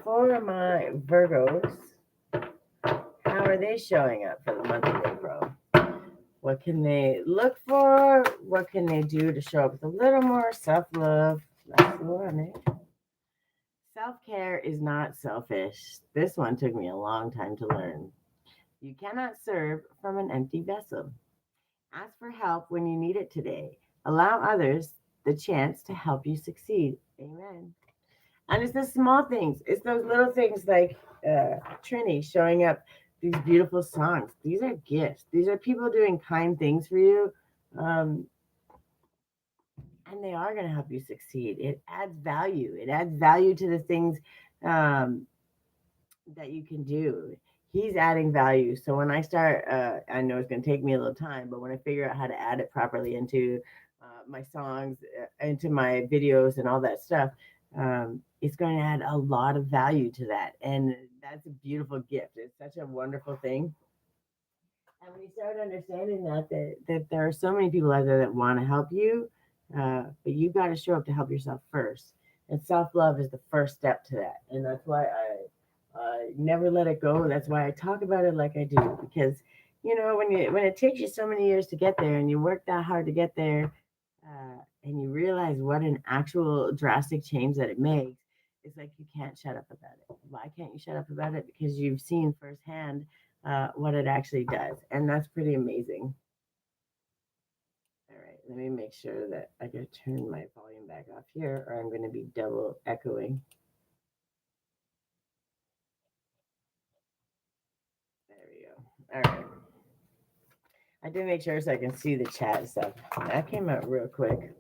for my Virgos, how are they showing up for the month of April? What can they look for? What can they do to show up with a little more self love? That's the one, eh? Self care is not selfish. This one took me a long time to learn. You cannot serve from an empty vessel. Ask for help when you need it today. Allow others the chance to help you succeed. Amen. And it's the small things. It's those little things like Trini showing up these beautiful songs. These are gifts. These are people doing kind things for you. Um, and they are going to help you succeed. It adds value. It adds value to the things um, that you can do. He's adding value. So when I start, I know it's going to take me a little time, but when I figure out how to add it properly into my songs, into my videos, and all that stuff, it's going to add a lot of value to that. And that's a beautiful gift. It's such a wonderful thing. And when you start understanding that there are so many people out there that want to help you, but you got to show up to help yourself first. And self love is the first step to that. And that's why I never let it go. That's why I talk about it like I do, because when it takes you so many years to get there, and you work that hard to get there, and you realize what an actual drastic change that it makes, it's like you can't shut up about it. Why can't you shut up about it? Because you've seen firsthand what it actually does, and that's pretty amazing. All right, let me make sure that I can turn my volume back off here, or I'm going to be double echoing. There we go. All right. I did make sure so I can see the chat and stuff. That came out real quick.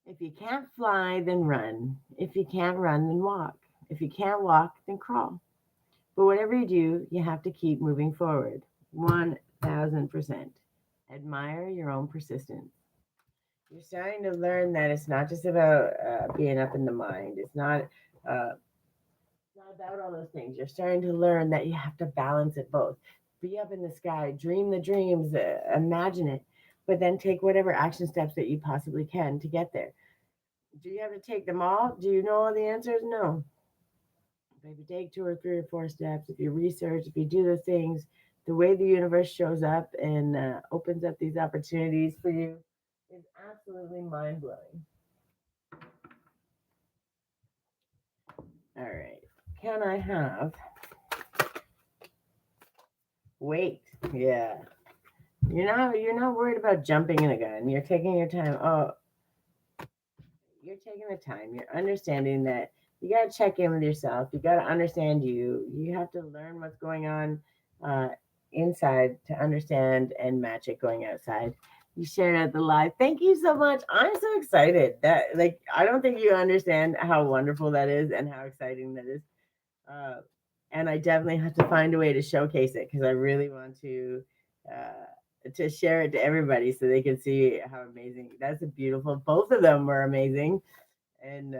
If you can't fly, then run. If you can't run, then walk. If you can't walk, then crawl. But whatever you do, you have to keep moving forward. 1000%. Admire your own persistence. You're starting to learn that it's not just about being up in the mind. Uh, not about all those things. You're starting to learn that you have to balance it both. Be up in the sky, dream the dreams, imagine it, but then take whatever action steps that you possibly can to get there. Do you have to take them all? Do you know all the answers? No. But if you take two or three or four steps, if you research, if you do those things, the way the universe shows up and opens up these opportunities for you is absolutely mind blowing. All right. Can I have wait? Yeah. You're not worried about jumping in a gun. You're taking your time. Oh, you're taking the time. You're understanding that you got to check in with yourself. You got to understand you. You have to learn what's going on uh, inside to understand and match it going outside. You shared at the live. Thank you so much. I'm so excited. That like I don't think you understand how wonderful that is and how exciting that is. Uh, and I definitely have to find a way to showcase it because I really want to share it to everybody so they can see how amazing. That's a beautiful. Both of them were amazing, and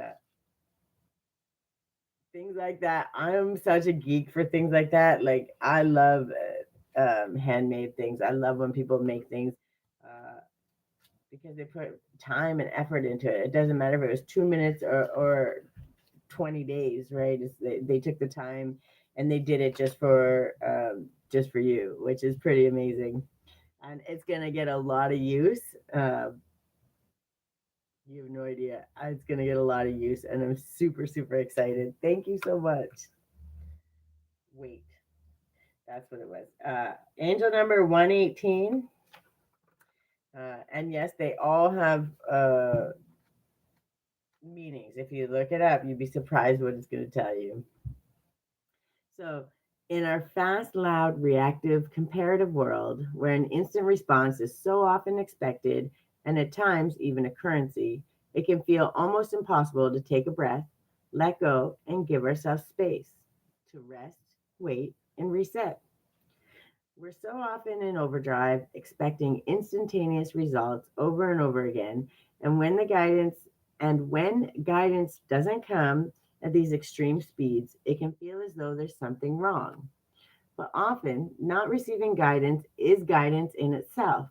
things like that. I'm such a geek for things like that. Like I love handmade things. I love when people make things. Uh, because they put time and effort into it. It doesn't matter if it was 2 minutes or 20 days, right? They took the time and they did it just for you, which is pretty amazing. And it's gonna get a lot of use. You have no idea. It's gonna get a lot of use, and I'm super super excited. Thank you so much. Wait, that's what it was. Angel number 118. And yes, they all have meanings. If you look it up, you'd be surprised what it's going to tell you. So, in our fast, loud, reactive, comparative world, where an instant response is so often expected and at times even a currency, it can feel almost impossible to take a breath, let go, and give ourselves space to rest, wait, and reset. We're so often in overdrive, expecting instantaneous results over and over again, and when guidance doesn't come at these extreme speeds, it can feel as though there's something wrong. But often, not receiving guidance is guidance in itself.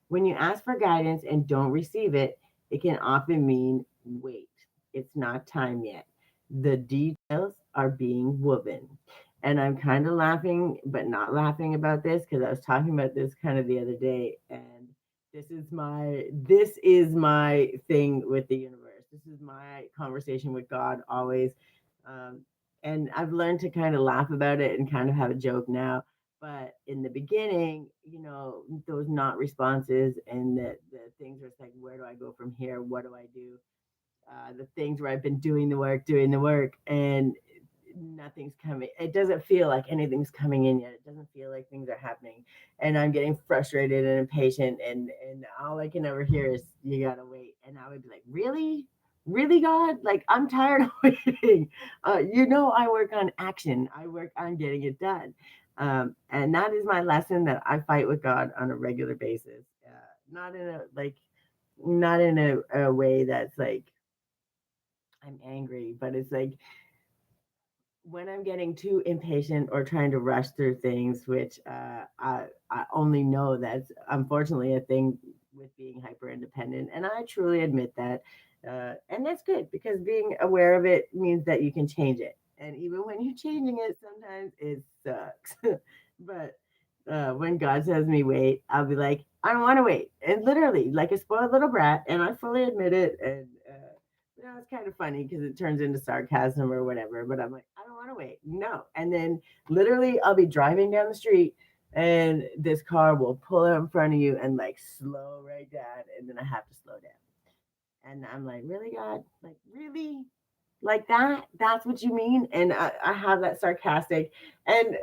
When you ask for guidance and don't receive it, it can often mean wait. It's not time yet. The details are being woven. And I'm kind of laughing, but not laughing about this because I was talking about this kind of the other day. And this is my thing with the universe. This is my conversation with God always. Um, and I've learned to kind of laugh about it and kind of have a joke now. But in the beginning, those not responses and the things where it's like, where do I go from here? What do I do? The things where I've been doing the work, and nothing's coming. It doesn't feel like anything's coming in yet. It doesn't feel like things are happening, and I'm getting frustrated and impatient. And all I can ever hear is, "You gotta wait." And I would be like, "Really, really, God? Like I'm tired of waiting." I work on action. I work on getting it done. And that is my lesson that I fight with God on a regular basis. Not in a like, not in a way that's like I'm angry, but it's like when I'm getting too impatient or trying to rush through things, which I only know that's unfortunately a thing with being hyper independent. And I truly admit that. And that's good because being aware of it means that you can change it. And even when you're changing it, sometimes it sucks. But when God says me wait, I'll be like, I don't want to wait. And literally, like a spoiled little brat. And I fully admit it. And it's kind of funny because it turns into sarcasm or whatever. But I'm like, I don't want to wait. No. And then literally, I'll be driving down the street and this car will pull out in front of you and like slow right down. And then I have to slow down. And I'm like, really, God? Like, really? Like that? That's what you mean? And I have that sarcastic. And,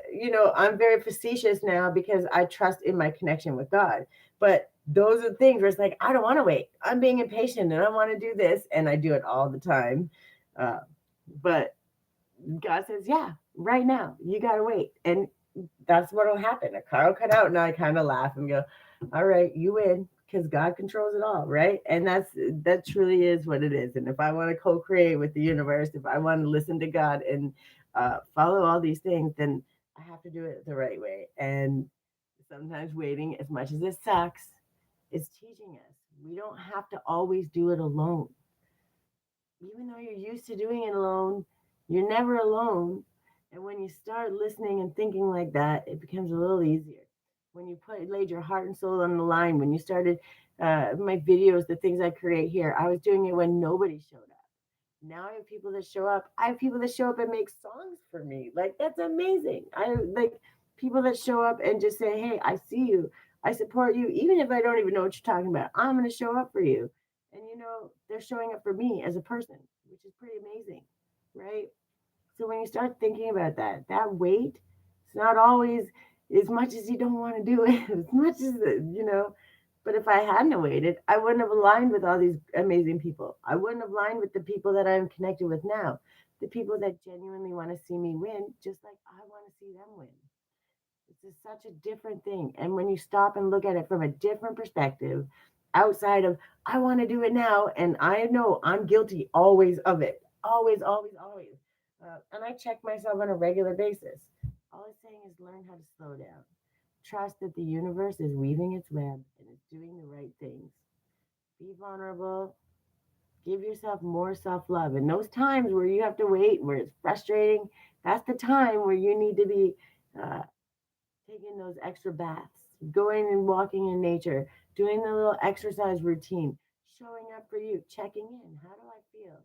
I'm very facetious now because I trust in my connection with God. But those are things where it's like, I don't want to wait. I'm being impatient and I want to do this. And I do it all the time. Uh, but God says, yeah, right now, you got to wait. And that's what'll happen. A car will cut out, and I kind of laugh and go, "All right, you win." Because God controls it all, right? And that truly is what it is. And if I want to co-create with the universe, if I want to listen to God and follow all these things, then I have to do it the right way. And sometimes waiting, as much as it sucks, is teaching us. We don't have to always do it alone. Even though you're used to doing it alone, you're never alone. And when you start listening and thinking like that, it becomes a little easier. When you laid your heart and soul on the line, when you started my videos, the things I create here, I was doing it when nobody showed up. Now I have people that show up. I have people that show up and make songs for me. Like that's amazing. I like people that show up and just say, "Hey, I see you. I support you, even if I don't even know what you're talking about. I'm going to show up for you." And they're showing up for me as a person, which is pretty amazing, right? So when you start thinking about that weight, it's not always as much as you don't want to do it, as much as But if I hadn't waited, I wouldn't have aligned with all these amazing people. I wouldn't have aligned with the people that I'm connected with now, the people that genuinely want to see me win, just like I want to see them win. Such a different thing. And when you stop and look at it from a different perspective, outside of, I want to do it now, and I know I'm guilty always of it. Always, always, always. And I check myself on a regular basis. All I'm saying is learn how to slow down. Trust that the universe is weaving its web and it's doing the right things. Be vulnerable. Give yourself more self love. And those times where you have to wait, where it's frustrating, that's the time where you need to be uh, taking those extra baths, going and walking in nature, doing the little exercise routine, showing up for you, checking in. How do I feel?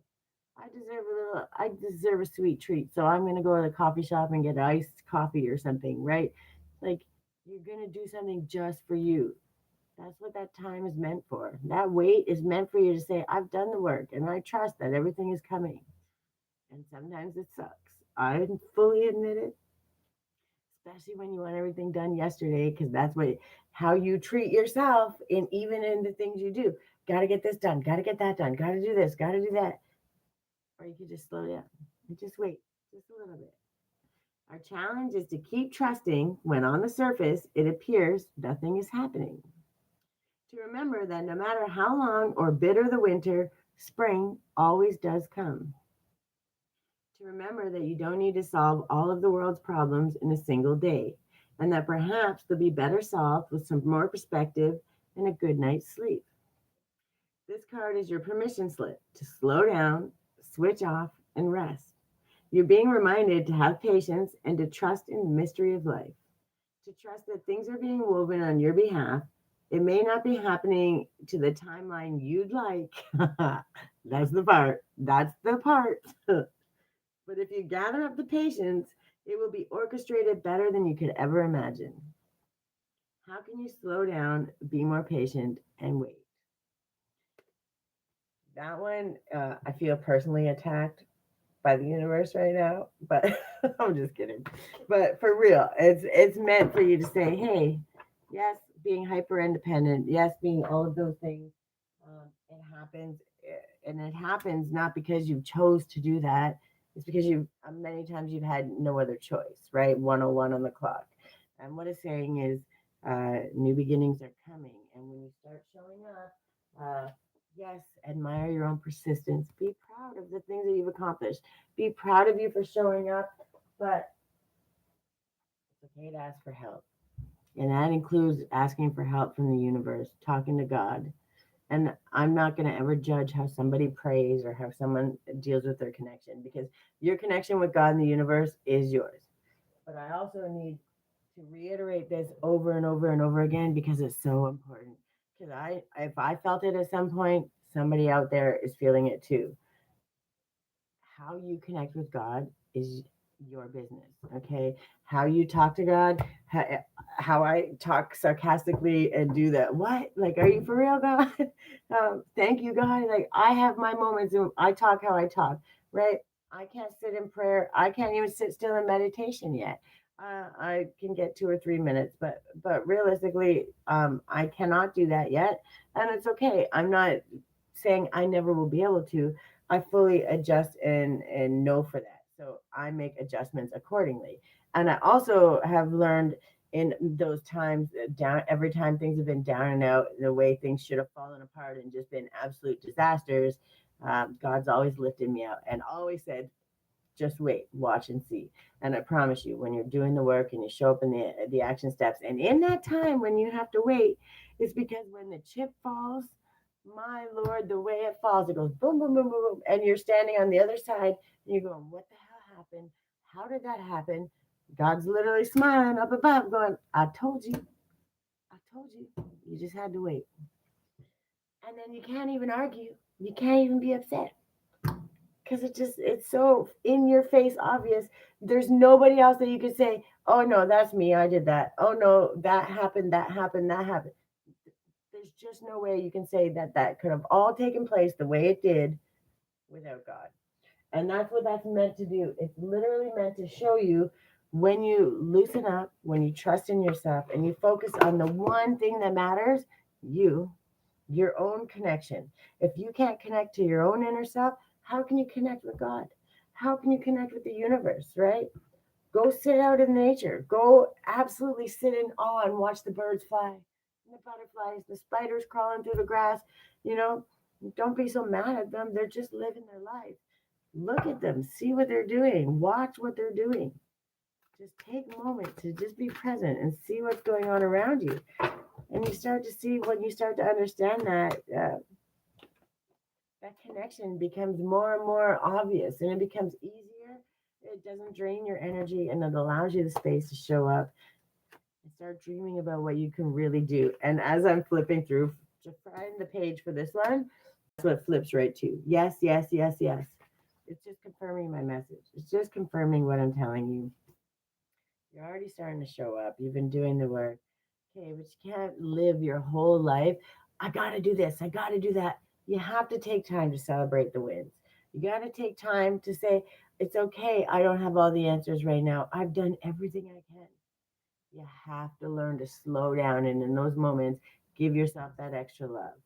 I deserve a sweet treat. So I'm gonna go to the coffee shop and get iced coffee or something, right? Like you're gonna do something just for you. That's what that time is meant for. That wait is meant for you to say, I've done the work and I trust that everything is coming. And sometimes it sucks. I fully admit it, especially when you want everything done yesterday, because that's what how you treat yourself in even in the things you do. Got to get this done, got to get that done, got to do this, got to do that. Or you could just slow down and just wait just a little bit. Our challenge is to keep trusting when on the surface it appears nothing is happening. To remember that no matter how long or bitter the winter, spring always does come. To remember that you don't need to solve all of the world's problems in a single day, and that perhaps they'll be better solved with some more perspective and a good night's sleep. This card is your permission slip to slow down, switch off, and rest. You're being reminded to have patience and to trust in the mystery of life, to trust that things are being woven on your behalf. It may not be happening to the timeline you'd like. That's the part. That's the part. But if you gather up the patience, it will be orchestrated better than you could ever imagine. How can you slow down, be more patient, and wait? That one, I feel personally attacked by the universe right now, but I'm just kidding. But for real, it's meant for you to say, hey, yes, being hyper independent, yes, being all of those things. It happens, and it happens not because you chose to do that. It's because you many times you've had no other choice, right? 101 on the clock. And what it's saying is, new beginnings are coming, and when you start showing up, yes, admire your own persistence. Be proud of the things that you've accomplished. Be proud of you for showing up, but it's okay to ask for help. And that includes asking for help from the universe, talking to God. And I'm not going to ever judge how somebody prays or how someone deals with their connection, because your connection with God and the universe is yours. But I also need to reiterate this over and over and over again because it's so important. Because if I felt it at some point, somebody out there is feeling it too. How you connect with God is your business. Okay. How you talk to God, how I talk sarcastically and do that. What? Like, are you for real, God? Thank you, God. Like, I have my moments and I talk how I talk, right? I can't sit in prayer. I can't even sit still in meditation yet. I can get 2 or 3 minutes, but realistically, I cannot do that yet, and it's okay. I'm not saying I never will be able to. I fully adjust and know for that. So I make adjustments accordingly. And I also have learned in those times down every time things have been down and out, the way things should have fallen apart and just been absolute disasters. God's always lifted me out and always said, just wait, watch and see. And I promise you, when you're doing the work and you show up in the action steps, and in that time when you have to wait, it's because when the chip falls, my Lord, the way it falls, it goes boom, boom, boom, boom, boom, and you're standing on the other side, and you're going, "What the hell happened? How did that happen?" God's literally smiling up above, going, "I told you, I told you. You just had to wait." And then you can't even argue. You can't even be upset because it's so in your face obvious. There's nobody else that you could say, "Oh no, that's me, I did that. Oh no, that happened, that happened, that happened." There's just no way you can say that that could have all taken place the way it did without God. And that's what that's meant to do. It's literally meant to show you, when you loosen up, when you trust in yourself and you focus on the one thing that matters, you, your own connection. If you can't connect to your own inner self, how can you connect with God? How can you connect with the universe, right? Go sit out in nature. Go absolutely sit in awe and watch the birds fly, and the butterflies, the spiders crawling through the grass. You know, don't be so mad at them. They're just living their life. Look at them, see what they're doing, watch what they're doing. Just take a moment to just be present and see what's going on around you. And you start to see, when you start to understand that, that connection becomes more and more obvious and it becomes easier. It doesn't drain your energy and it allows you the space to show up and start dreaming about what you can really do. And as I'm flipping through to find the page for this one, that's what flips right to. Yes, yes, yes, yes. It's just confirming my message. It's just confirming what I'm telling you. You're already starting to show up. You've been doing the work. Okay, but you can't live your whole life. I got to do this. I got to do that. You have to take time to celebrate the wins. You got to take time to say, it's okay. I don't have all the answers right now. I've done everything I can. You have to learn to slow down. And in those moments, give yourself that extra love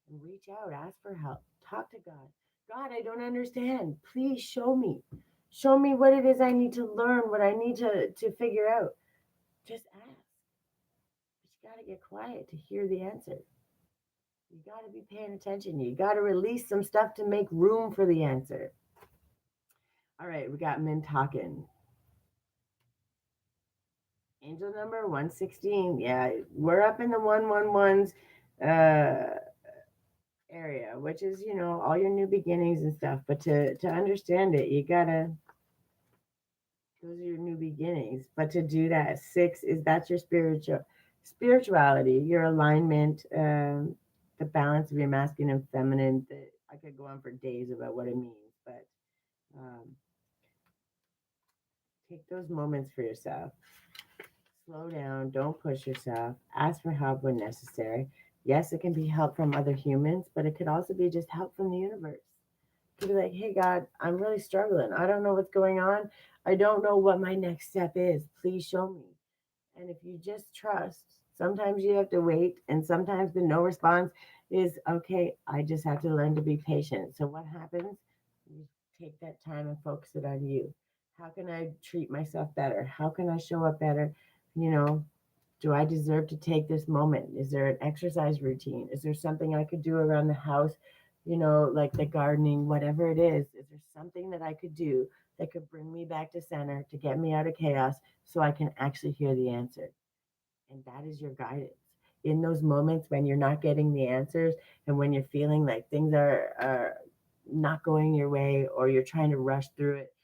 and reach out, ask for help, talk to God. God, I don't understand. Please show me. Show me what it is I need to learn, what I need to figure out. Just ask. But you got to get quiet to hear the answer. You got to be paying attention. You got to release some stuff to make room for the answer. All right, we got Min talking. Angel number 116. Yeah, we're up in the 111s area, which is, all your new beginnings and stuff. But to understand it, you got to Those are your new beginnings. But to do that, six is that's your spirituality, your alignment, the balance of your masculine and feminine. I could go on for days about what it means, but um, take those moments for yourself. Slow down. Don't push yourself. Ask for help when necessary. Yes, it can be help from other humans, but it could also be just help from the universe. To be like, hey, God, I'm really struggling. I don't know what's going on. I don't know what my next step is. Please show me. And if you just trust, sometimes you have to wait, and sometimes the no response is okay. I just have to learn to be patient. So, what happens? You take that time and focus it on you. How can I treat myself better? How can I show up better? You know, do I deserve to take this moment? Is there an exercise routine? Is there something I could do around the house? Like the gardening, whatever it is. Is there something that I could do that could bring me back to center to get me out of chaos so I can actually hear the answer? And that is your guidance. In those moments when you're not getting the answers and when you're feeling like things are not going your way or you're trying to rush through it,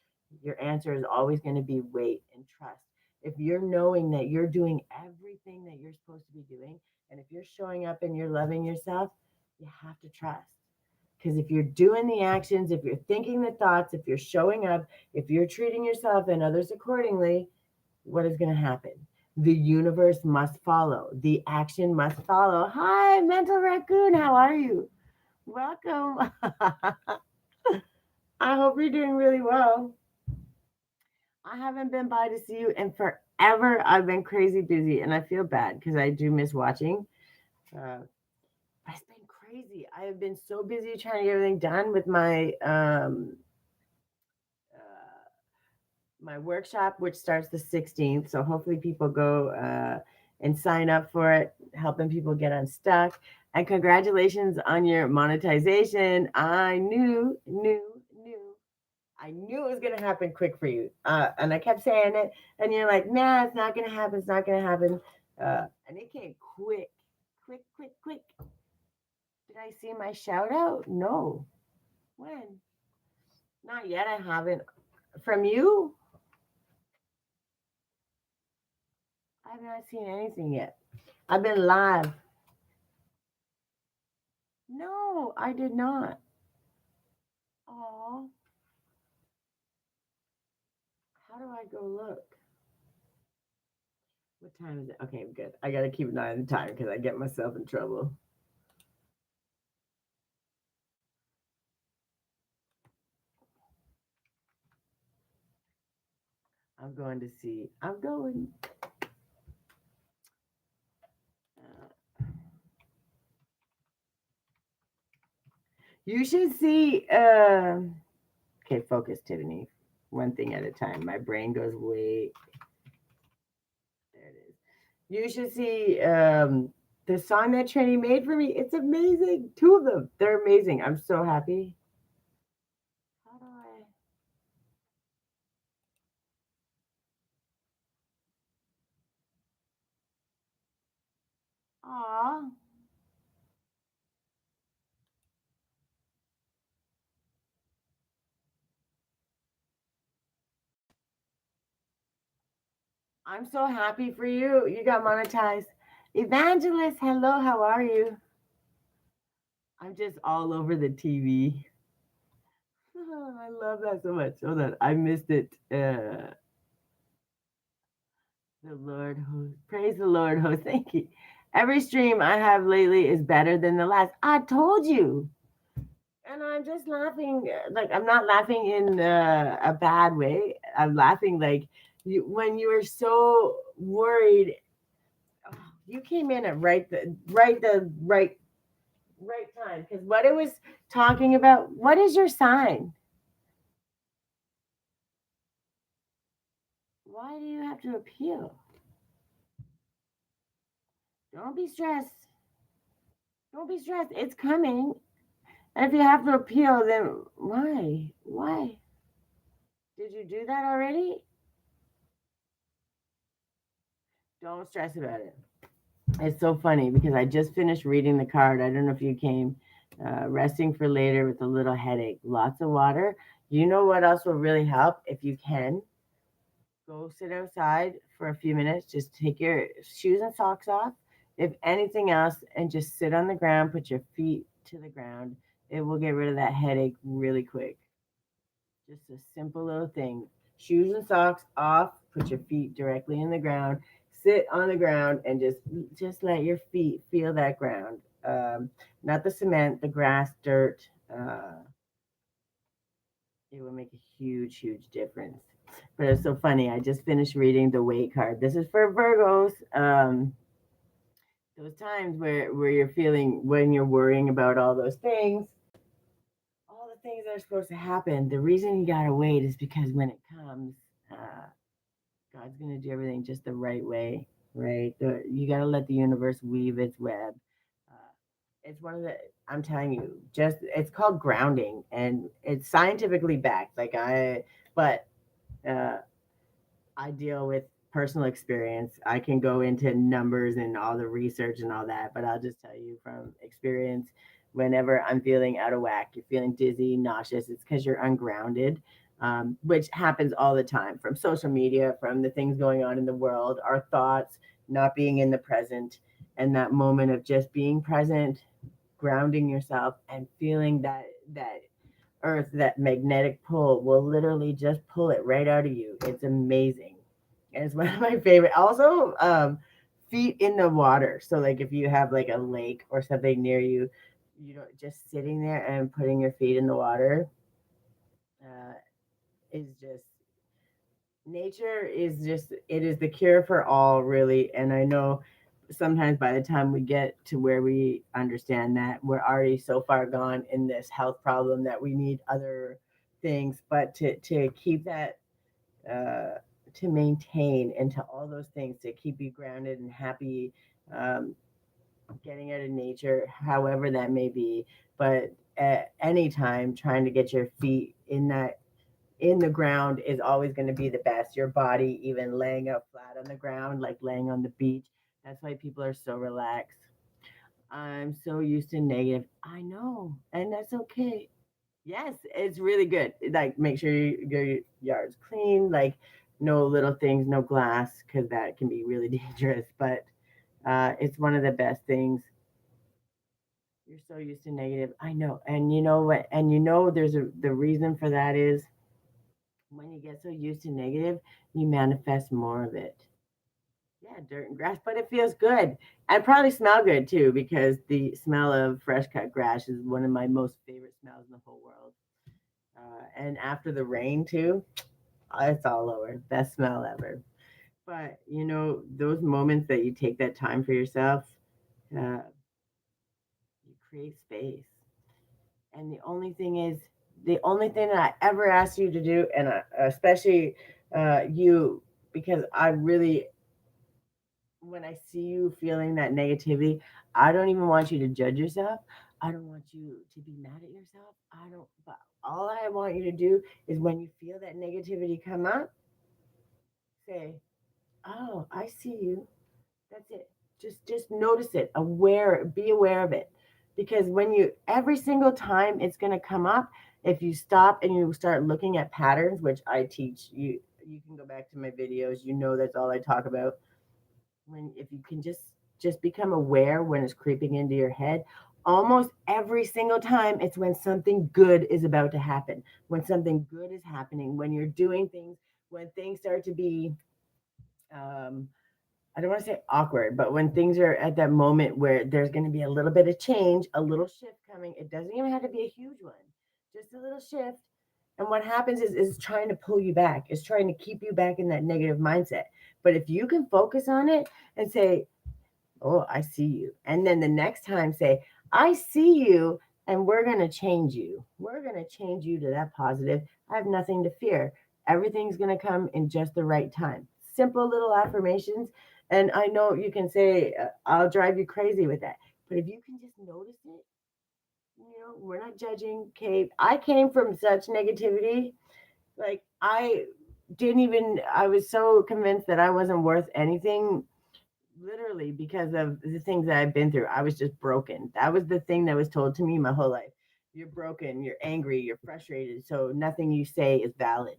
your answer is always going to be wait and trust. If you're knowing that you're doing everything that you're supposed to be doing, and if you're showing up and you're loving yourself, you have to trust. Because if you're doing the actions, if you're thinking the thoughts, if you're showing up, if you're treating yourself and others accordingly, what is going to happen? The universe must follow. The action must follow. Hi, mental raccoon. How are you? Welcome. I hope you're doing really well. I haven't been by to see you in forever. I've been crazy busy and I feel bad because I do miss watching. Uh, but it's been crazy. I have been so busy trying to get everything done with uh, my workshop, which starts the 16th. So hopefully people go and sign up for it, helping people get unstuck. And congratulations on your monetization. I knew it was going to happen quick for you. And I kept saying it. And you're like, nah, it's not going to happen. It's not going to happen. And it came quick, quick, quick, quick. Did I see my shout out? No. When? Not yet. I haven't. From you? I've not seen anything yet. I've been live. No, I did not. Oh, how do I go look? What time is it? Okay, good. I gotta keep an eye on the time because I get myself in trouble. I'm going to see. I'm going. You should see. Okay, focus, Tiffany. One thing at a time. My brain goes way. There it is. You should see the song that Trini made for me. It's amazing. Two of them. They're amazing. I'm so happy. How do I? Aw. I'm so happy for you. You got monetized. Evangelist, hello, how are you? I'm just all over the TV. I love that so much. Hold on, I missed it. The Lord host. Praise the Lord host. Thank you. Every stream I have lately is better than the last. I told you. And I'm just laughing. Like, I'm not laughing in a bad way. I'm laughing like when you were so worried. Oh, you came in at right time because what it was talking about. What is your sign? Why do you have to appeal? Don't be stressed. Don't be stressed. It's coming. And if you have to appeal, then why? Why? Did you do that already? Don't stress about it. It's so funny because I just finished reading the card. I don't know if you came. Resting for later with a little headache. Lots of water. You know what else will really help if you can? Go sit outside for a few minutes. Just take your shoes and socks off, if anything else, and just sit on the ground. Put your feet to the ground. It will get rid of that headache really quick. Just a simple little thing. Shoes and socks off. Put your feet directly in the ground. Sit on the ground and just let your feet feel that ground. Not the cement, the grass, dirt. It will make a huge, huge difference. But it's so funny. I just finished reading the weight card. This is for Virgos. Those times where you're feeling when you're worrying about all the things that are supposed to happen. The reason you gotta wait is because when it comes, uh, God's gonna do everything just the right way, right? You gotta let the universe weave its web. Uh, it's one of the I'm telling you, just it's called grounding, and it's scientifically backed. But uh, I deal with personal experience. I can go into numbers and all the research and all that, but I'll just tell you from experience. Whenever I'm feeling out of whack, you're feeling dizzy, nauseous, it's because you're ungrounded, which happens all the time from social media, from the things going on in the world, our thoughts, not being in the present, and that moment of just being present, grounding yourself, and feeling that earth, that magnetic pull will literally just pull it right out of you. It's amazing. And it's one of my favorite. Also, feet in the water. So like if you have like a lake or something near you, you know, just sitting there and putting your feet in the water uh, is just nature is just it is the cure for all really. And I know sometimes by the time we get to where we understand that, we're already so far gone in this health problem that we need other things. But to keep that uh, to maintain and to all those things to keep you grounded and happy, um, getting out of nature however that may be, but at any time trying to get your feet in the ground is always going to be the best. Your body, even laying out flat on the ground, like laying on the beach, that's why people are so relaxed. I'm so used to negative. I know, and that's okay. Yes, it's really good. Like, make sure your yard's clean. Like, no little things, no glass, because that can be really dangerous. But it's one of the best things. You're so used to negative. I know, and you know what? And you know, the reason for that is when you get so used to negative, you manifest more of it. Yeah, dirt and grass, but it feels good and probably smell good too because the smell of fresh cut grass is one of my most favorite smells in the whole world. And after the rain too, it's all over. Best smell ever. But you know, those moments that you take that time for yourself, uh, you create space. And the only thing that I ever asked you to do, and especially you, because I really when I see you feeling that negativity, I don't even want you to judge yourself. I don't want you to be mad at yourself. I don't, but all I want you to do is when you feel that negativity come up, say, "Oh, I see you." That's it. Just notice it. Be aware of it. Because when you every single time it's going to come up, if you stop and you start looking at patterns, which I teach you can go back to my videos, you know that's all I talk about. When if you can just become aware when it's creeping into your head, almost every single time it's when something good is about to happen, when something good is happening, when you're doing things, when things start to be um, I don't want to say awkward, but when things are at that moment where there's going to be a little bit of change, a little shift coming, it doesn't even have to be a huge one, just a little shift. And what happens is trying to pull you back, is trying to keep you back in that negative mindset. But if you can focus on it and say, "Oh, I see you," and then the next time say, "I see you, and we're going to change you. We're going to change you to that positive. I have nothing to fear. Everything's going to come in just the right time." Simple little affirmations. And I know you can say, "I'll drive you crazy with that." But if you can just notice it, you know, we're not judging. Kate, I came from such negativity. Like, I was so convinced that I wasn't worth anything, literally because of the things that I've been through. I was just broken. That was the thing that was told to me my whole life. You're broken, you're angry, you're frustrated, so nothing you say is valid.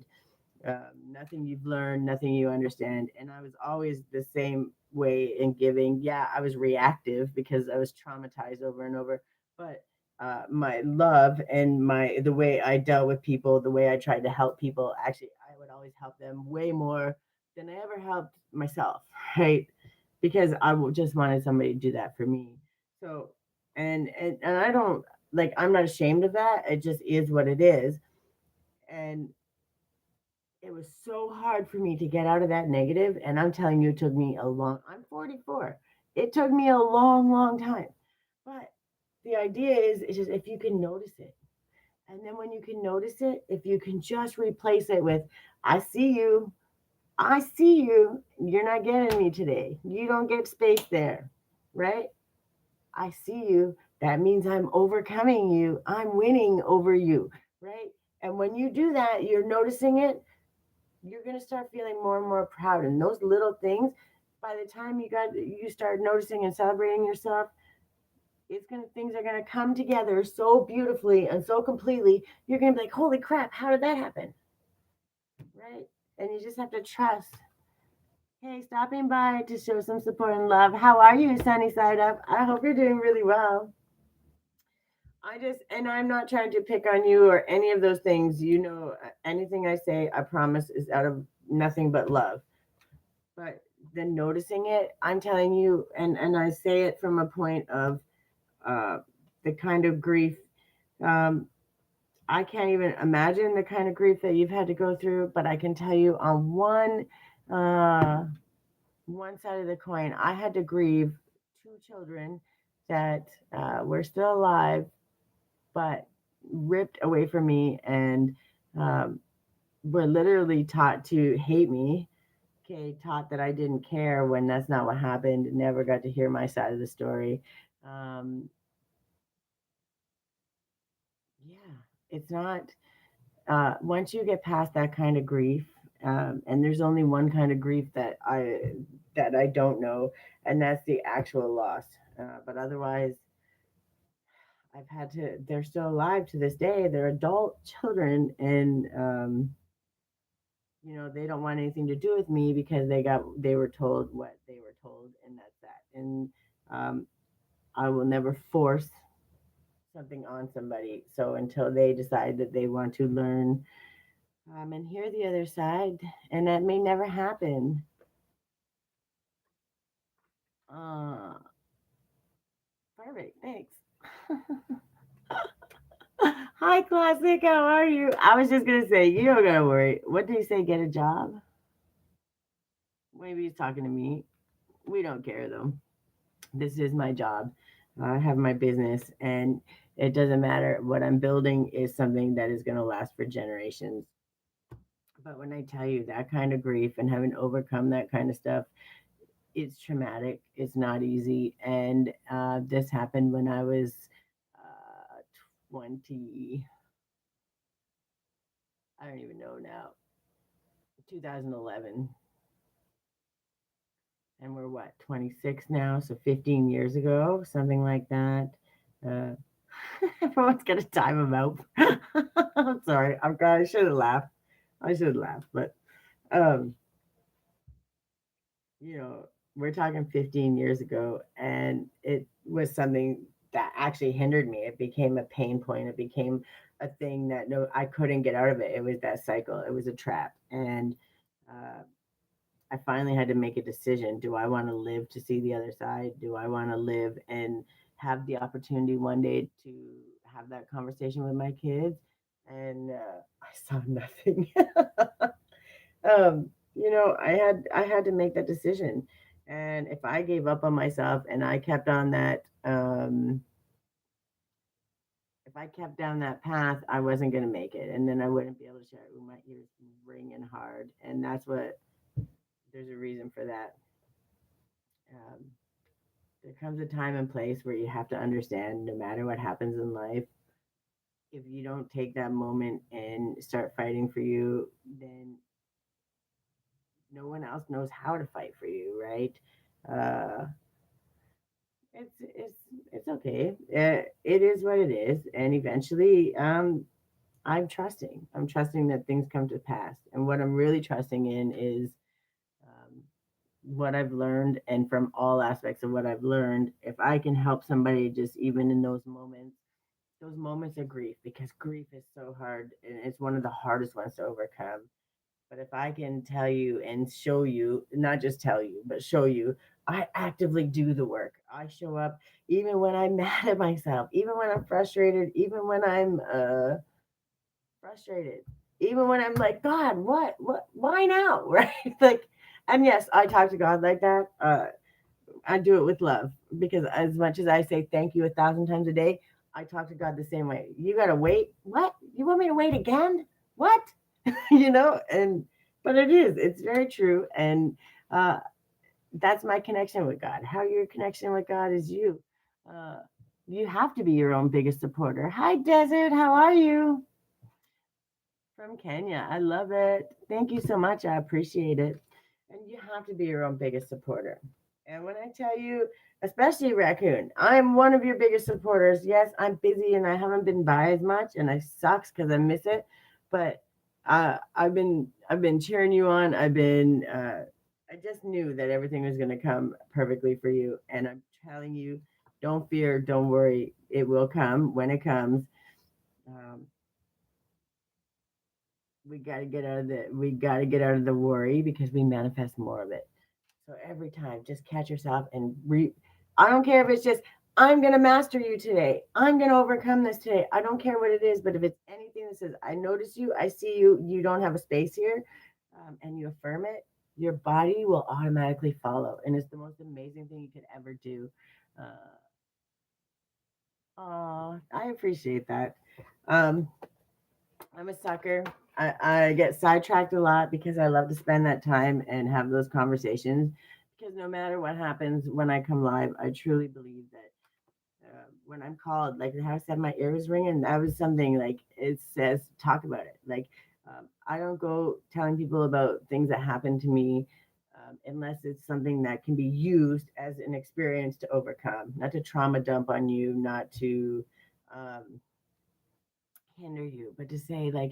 nothing you've learned, nothing you understand. And I was always the same way in giving. Yeah, I was reactive because I was traumatized over and over. But my love and the way I dealt with people, the way I tried to help people, actually, I would always help them way more than I ever helped myself, right? Because just wanted somebody to do that for me. So, and I don't like. I'm not ashamed of that. It just is what it is. And it was so hard for me to get out of that negative, and I'm telling you, it took me a long. I'm 44. It took me a long, long time. But the idea is just if you can notice it, and then when you can notice it, if you can just replace it with, "I see you, I see you. You're not getting me today. You don't get space there, right? I see you. That means I'm overcoming you. I'm winning over you, right?" And when you do that, you're noticing it, you're going to start feeling more and more proud. And those little things, by the time you start noticing and celebrating yourself, things are going to come together so beautifully and so completely. You're going to be like, "Holy crap, how did that happen?" Right? And you just have to trust. Hey, stopping by to show some support and love. How are you, sunny side up? I hope you're doing really well. And I'm not trying to pick on you or any of those things. Anything I say, I promise, is out of nothing but love. But then noticing it, I'm telling you, and I say it from a point of uh, the kind of grief. Um, I can't even imagine the kind of grief that you've had to go through, but I can tell you on uh, one side of the coin, I had to grieve two children that were still alive, but ripped away from me and um, were literally taught to hate me. Okay, taught that I didn't care when that's not what happened. Never got to hear my side of the story. Um, yeah, it's not. Once you get past that kind of grief, and there's only one kind of grief that I don't know, and that's the actual loss. But otherwise, I've had to. They're still alive to this day. They're adult children, and they don't want anything to do with me because they were told what they were told, and that's that. And um, I will never force something on somebody. So until they decide that they want to learn and hear the other side, and that may never happen. Uh, Perfect. Thanks. Hi, Classic. How are you? I was just gonna say, you don't gotta worry. What did he say? Get a job? Maybe he's talking to me. We don't care though. This is my job. I have my business, and it doesn't matter. What I'm building is something that is going to last for generations. But when I tell you that kind of grief and having overcome that kind of stuff, it's traumatic. It's not easy. And this happened when I was 20, I don't even know now, 2011. And we're what, 26 now? So 15 years ago, something like that. Uh, Everyone's gonna time them out. I'm sorry. I should have laughed. I should have laughed, but um, you know, we're talking 15 years ago, and it was something that actually hindered me. It became a pain point. It became a thing that no, I couldn't get out of it. It was that cycle. It was a trap, and uh, I finally had to make a decision. Do I want to live to see the other side? Do I want to live and have the opportunity one day to have that conversation with my kids? And I saw nothing. I had to make that decision. And if I gave up on myself and I kept on if I kept down that path, I wasn't going to make it. And then I wouldn't be able to share it with my ears ringing hard. And there's a reason for that. Um, there comes a time and place where you have to understand no matter what happens in life, if you don't take that moment and start fighting for you, then no one else knows how to fight for you, right? Uh, it's okay. It is what it is, and eventually, I'm trusting. I'm trusting that things come to pass. And what I'm really trusting in is um, what I've learned. And from all aspects of what I've learned, if I can help somebody just even in those moments of grief, because grief is so hard and it's one of the hardest ones to overcome. But if I can tell you and show you, not just tell you, but show you, I actively do the work. I show up even when I'm mad at myself, even when I'm frustrated, even when I'm frustrated, even when I'm like, God, what, why now? Right? Like, and yes, I talk to God like that. I do it with love because as much as I say thank you 1,000 times a day, I talk to God the same way. You gotta wait. What? You want me to wait again? What? And but it's very true. And uh, that's my connection with God. How your connection with God is you. Uh, you have to be your own biggest supporter. Hi, Desert. How are you? From Kenya. I love it. Thank you so much. I appreciate it. And you have to be your own biggest supporter. And when I tell you, especially Raccoon, I'm one of your biggest supporters. Yes, I'm busy and I haven't been by as much, and I sucks because I miss it. But I've been cheering you on. I just knew that everything was going to come perfectly for you, and I'm telling you, don't fear, don't worry. It will come when it comes. Um, we got to get out of the worry because we manifest more of it. So every time, just catch yourself and I don't care if it's just I'm gonna master you today. I'm gonna overcome this today. I don't care what it is, but if it's anything that says I notice you, I see you, you don't have a space here, and you affirm it, your body will automatically follow, and it's the most amazing thing you could ever do. I appreciate that. Um, I'm a sucker. I get sidetracked a lot because I love to spend that time and have those conversations. Because no matter what happens when I come live, I truly believe that when I'm called, like how I said, my ear was ringing. That was something like it says, talk about it. Like I don't go telling people about things that happen to me unless it's something that can be used as an experience to overcome, not to trauma dump on you, not to. Um, hinder you, but to say like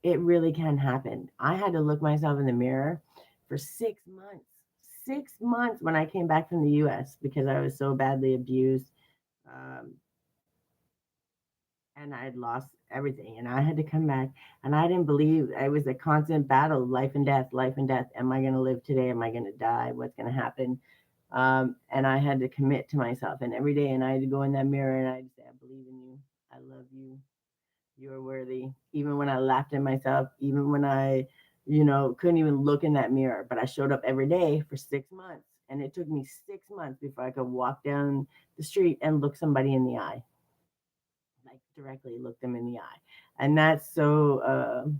it really can happen. I had to look myself in the mirror for 6 months. 6 months when I came back from the US because I was so badly abused. Um, and I had lost everything. And I had to come back. And I didn't believe it was a constant battle, life and death, life and death. Am I going to live today? Am I going to die? What's going to happen? And I had to commit to myself. And every day, and I had to go in that mirror and I'd say, I believe in you. I love you. You're worthy. Even when I laughed at myself, even when I, couldn't even look in that mirror, but I showed up every day for 6 months. And it took me 6 months before I could walk down the street and look somebody in the eye, like directly look them in the eye. And that's so,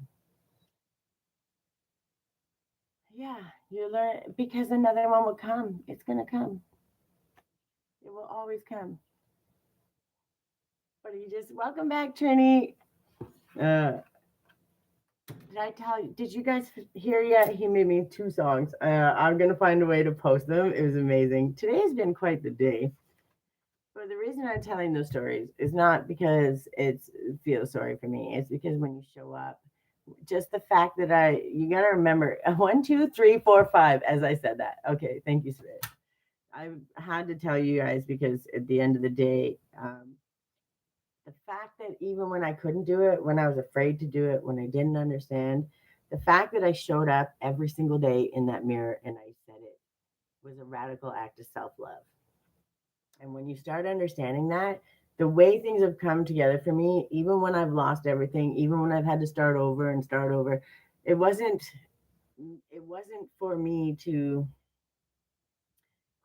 yeah, you learn because another one will come. It's going to come. It will always come. But you just, welcome back, Trini. Uh, Did I tell you? Did you guys hear yet? He made me two songs. I'm gonna find a way to post them. It was amazing. Today has been quite the day. But the reason I'm telling those stories is not because it's feel sorry for me. It's because when you show up, just the fact that you gotta remember 1, 2, 3, 4, 5. As I said that. Okay, thank you, Spirit. I had to tell you guys because at the end of the day, the fact that even when I couldn't do it, when I was afraid to do it, when I didn't understand, the fact that I showed up every single day in that mirror and I said it was a radical act of self love. And when you start understanding that, the way things have come together for me, even when I've lost everything, even when I've had to start over and start over, it wasn't it wasn't for me to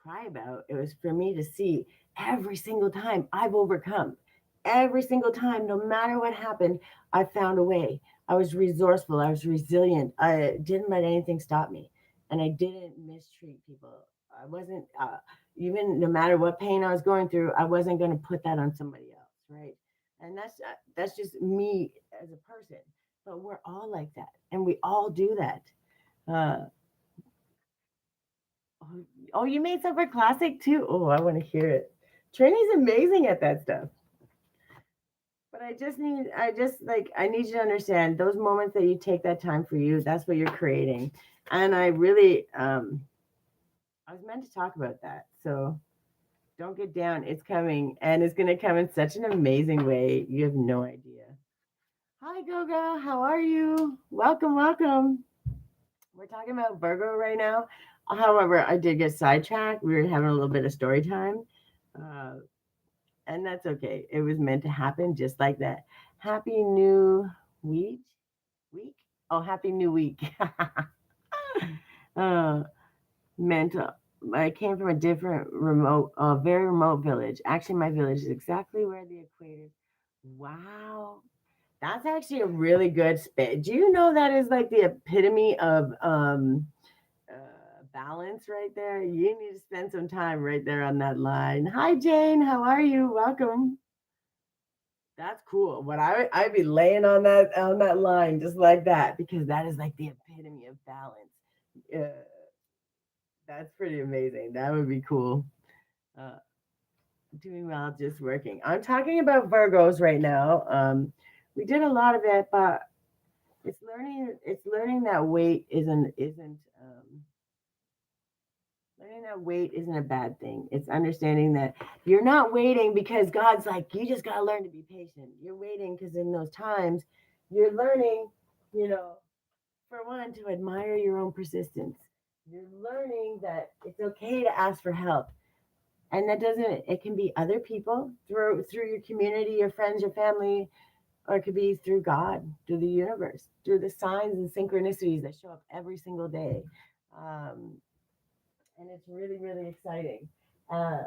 cry about. It was for me to see every single time I've overcome. Every single time, no matter what happened, I found a way. I was resourceful. I was resilient. I didn't let anything stop me. And I didn't mistreat people. I wasn't, even no matter what pain I was going through, I wasn't going to put that on somebody else. Right. And that's just me as a person. But we're all like that. And we all do that. Uh, oh, you made some for classic too. Oh, I want to hear it. Trini's amazing at that stuff. But I need you to understand those moments that you take that time for you, that's what you're creating. And I was meant to talk about that. So don't get down. It's coming and it's going to come in such an amazing way. You have no idea. Hi, Goga. How are you? Welcome, welcome. We're talking about Virgo right now. However, I did get sidetracked. We were having a little bit of story time. Uh, and that's okay. It was meant to happen just like that. Happy new week. Week? Oh, happy new week. uh, mental. I came from a different very remote village. Actually, my village is exactly where the equator. Wow, that's actually a really good spit. Do you know that is like the epitome of balance right there? You need to spend some time right there on that line. Hi, Jane. How are you? Welcome. That's cool. But I'd be laying on that line just like that because that is like the epitome of balance. Uh, that's pretty amazing. That would be cool. Uh, doing well, just working. I'm talking about Virgos right now. We did a lot of it, but it's learning that learning that wait isn't a bad thing. It's understanding that you're not waiting because God's like, you just gotta learn to be patient. You're waiting because in those times you're learning, you know, for one, to admire your own persistence. You're learning that it's okay to ask for help. And that doesn't it can be other people through your community, your friends, your family, or it could be through God, through the universe, through the signs and synchronicities that show up every single day. Um, and it's really, really exciting. Uh,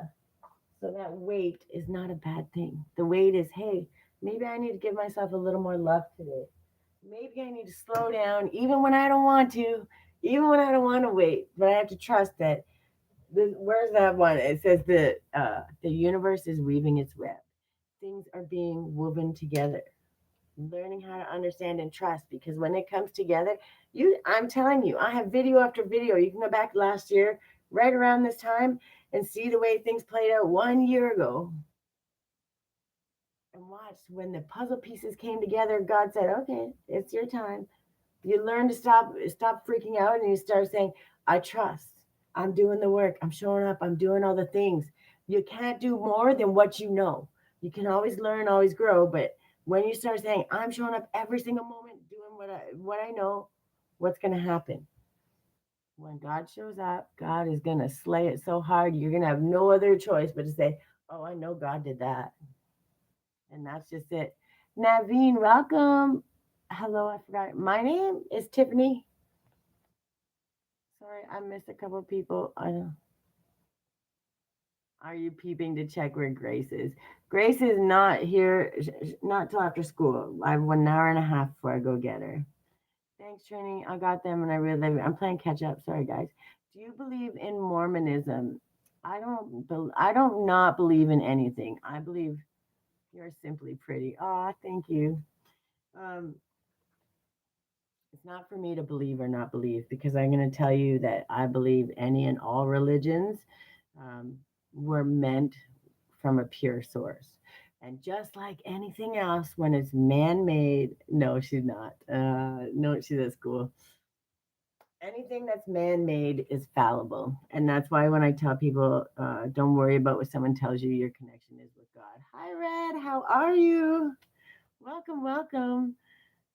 so that wait is not a bad thing. The wait is, hey, maybe I need to give myself a little more love today. Maybe I need to slow down, even when I don't want to, even when I don't want to wait. But I have to trust that. Where's that one? It says the universe is weaving its web. Things are being woven together. Learning how to understand and trust because when it comes together, I'm telling you, I have video after video. You can go back last year, right around this time, and see the way things played out 1 year ago. And watch when the puzzle pieces came together, God said, okay, it's your time. You learn to stop freaking out and you start saying, I trust. I'm doing the work. I'm showing up. I'm doing all the things. You can't do more than what you know. You can always learn, always grow, but when you start saying, I'm showing up every single moment doing what I know, what's going to happen? When God shows up, God is going to slay it so hard, you're going to have no other choice but to say, oh, I know God did that. And that's just it. Naveen, welcome. Hello, I forgot. My name is Tiffany. Sorry, I missed a couple of people. Are you peeping to check where Grace is? Grace is not here, not till after school. I have 1 hour and a half before I go get her. Thanks, Trini. I got them and I really, I'm playing catch up. Sorry, guys. Do you believe in Mormonism? I don't not believe in anything. I believe you're simply pretty. Oh, thank you. Um, it's not for me to believe or not believe because I'm going to tell you that I believe any and all religions um, were meant from a pure source. And just like anything else, when it's man made, no, she's not. No, she's at school. Anything that's man made is fallible. And that's why when I tell people, don't worry about what someone tells you, your connection is with God. Hi, Red. How are you? Welcome, welcome.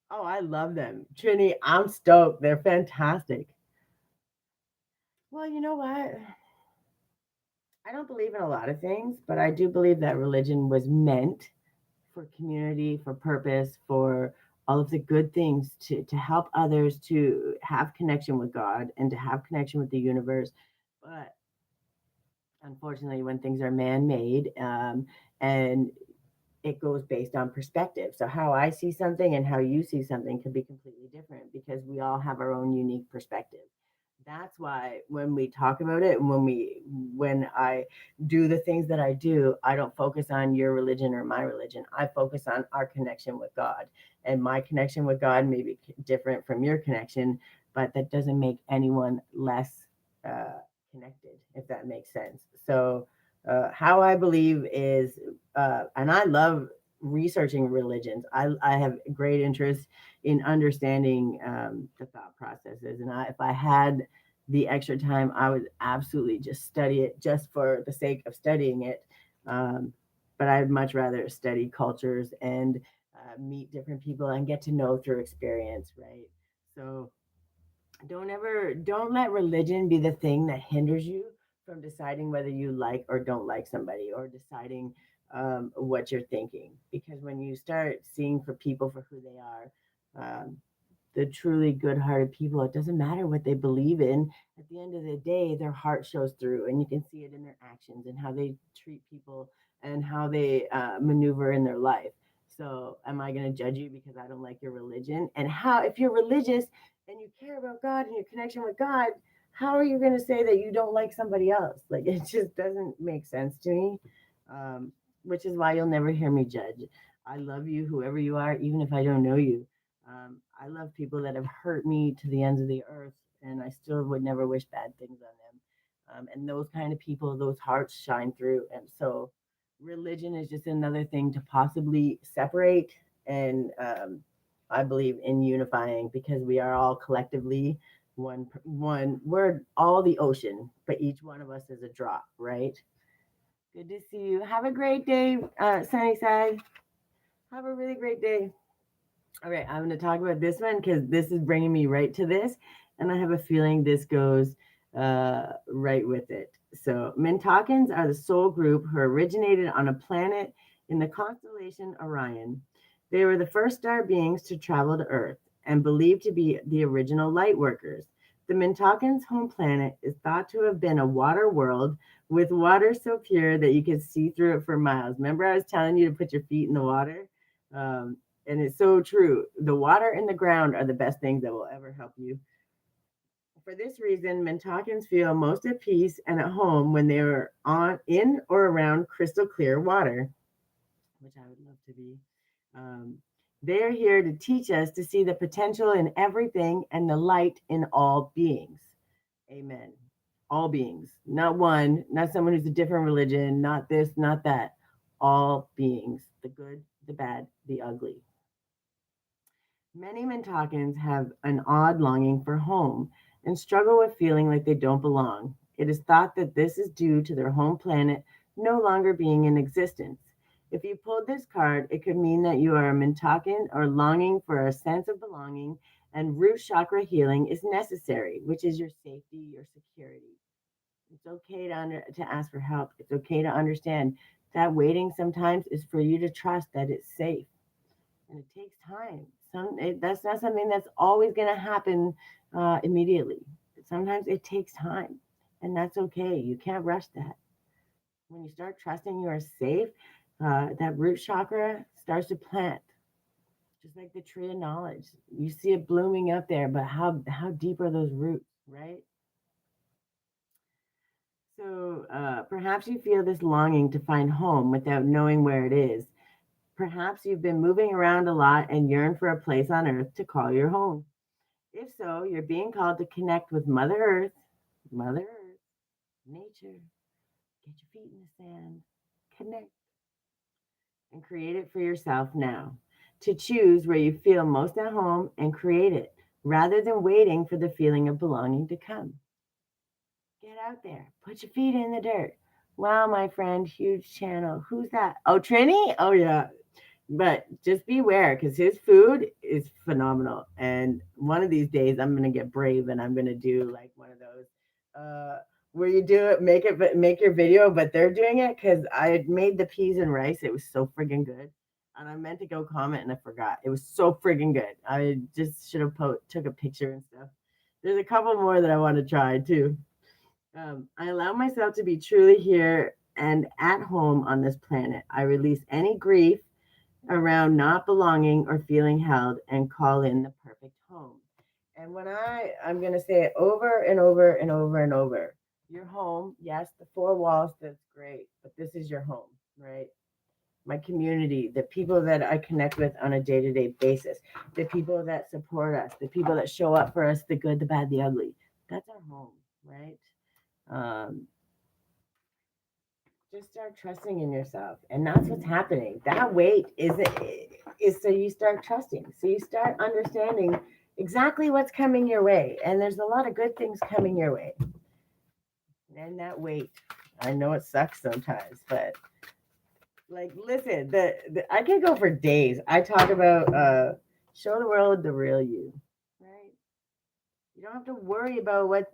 Oh, I love them. Trini, I'm stoked. They're fantastic. Well, you know what? I don't believe in a lot of things, but I do believe that religion was meant for community, for purpose, for all of the good things to help others to have connection with God and to have connection with the universe. But unfortunately, when things are man made and it goes based on perspective. So how I see something and how you see something can be completely different because we all have our own unique perspective. That's why when we talk about it and when I do the things that I do, I don't focus on your religion or my religion. I focus on our connection with God. And my connection with God may be different from your connection, but that doesn't make anyone less uh, connected, if that makes sense. So how I believe is, and I love researching religions. I have great interest in understanding the thought processes. And if I had the extra time, I would absolutely just study it just for the sake of studying it. Um, but I'd much rather study cultures and meet different people and get to know through experience, right? So don't let religion be the thing that hinders you from deciding whether you like or don't like somebody, or deciding what you're thinking, because when you start seeing for people for who they are, um, the truly good-hearted people, it doesn't matter what they believe in. At the end of the day, their heart shows through, and you can see it in their actions and how they treat people and how they maneuver in their life. So am I going to judge you because I don't like your religion? And how, if you're religious and you care about God and your connection with God, how are you going to say that you don't like somebody else? Like, it just doesn't make sense to me. Um, which is why you'll never hear me judge. I love you, whoever you are, even if I don't know you. I love people that have hurt me to the ends of the earth, and I still would never wish bad things on them. And those kind of people, those hearts shine through. And so, religion is just another thing to possibly separate. And I believe in unifying, because we are all collectively one. We're all the ocean, but each one of us is a drop, right? Good to see you. Have a great day, Sunnyside. Have a really great day. All right, I'm going to talk about this one because this is bringing me right to this, and I have a feeling this goes right with it. So, Mintakans are the soul group who originated on a planet in the constellation Orion. They were the first star beings to travel to Earth and believed to be the original light workers. The Mintakans' home planet is thought to have been a water world with water so pure that you could see through it for miles. Remember, I was telling you to put your feet in the water? Um, and it's so true. The water and the ground are the best things that will ever help you. For this reason, Mintakans feel most at peace and at home when they are in or around crystal clear water, which I would love to be. Um, they are here to teach us to see the potential in everything and the light in all beings. Amen. All beings, not one, not someone who's a different religion, not this, not that. All beings, the good, the bad, the ugly. Many Mintakans have an odd longing for home and struggle with feeling like they don't belong. It is thought that this is due to their home planet no longer being in existence. If you pulled this card, it could mean that you are a Mintakan or longing for a sense of belonging, and root chakra healing is necessary, which is your safety, your security. It's okay to ask for help. It's okay to understand that waiting sometimes is for you to trust that it's safe, and it takes time. That's not something that's always going to happen immediately. Sometimes it takes time, and that's okay. You can't rush that. When you start trusting you are safe, that root chakra starts to plant, just like the tree of knowledge. You see it blooming up there, but how deep are those roots, right? So perhaps you feel this longing to find home without knowing where it is. Perhaps you've been moving around a lot and yearn for a place on earth to call your home. If so, you're being called to connect with Mother Earth, nature. Get your feet in the sand, connect, and create it for yourself now. To choose where you feel most at home and create it, rather than waiting for the feeling of belonging to come. Get out there, put your feet in the dirt. Wow, my friend, huge channel. Who's that? Oh, Trini? Oh, yeah. But just beware, because his food is phenomenal. And one of these days, I'm gonna get brave and I'm gonna do like one of those where you do it, make your video, but they're doing it, because I had made the peas and rice. It was so friggin' good, and I meant to go comment and I forgot. It was so friggin' good. I just should have took a picture and stuff. There's a couple more that I want to try too. I allow myself to be truly here and at home on this planet. I release any grief around not belonging or feeling held, and call in the perfect home. And I'm going to say it over and over and over and over. Your home, yes, the four walls, that's great, but this is your home, right? My community, the people that I connect with on a day-to-day basis, the people that support us, the people that show up for us, the good, the bad, the ugly. That's our home, right? Um, Just start trusting in yourself, and that's what's happening. That weight is so you start trusting, so you start understanding exactly what's coming your way, and there's a lot of good things coming your way. And that weight, I know it sucks sometimes, but like, listen, the I can go for days. I talk about show the world the real you, right? You don't have to worry about what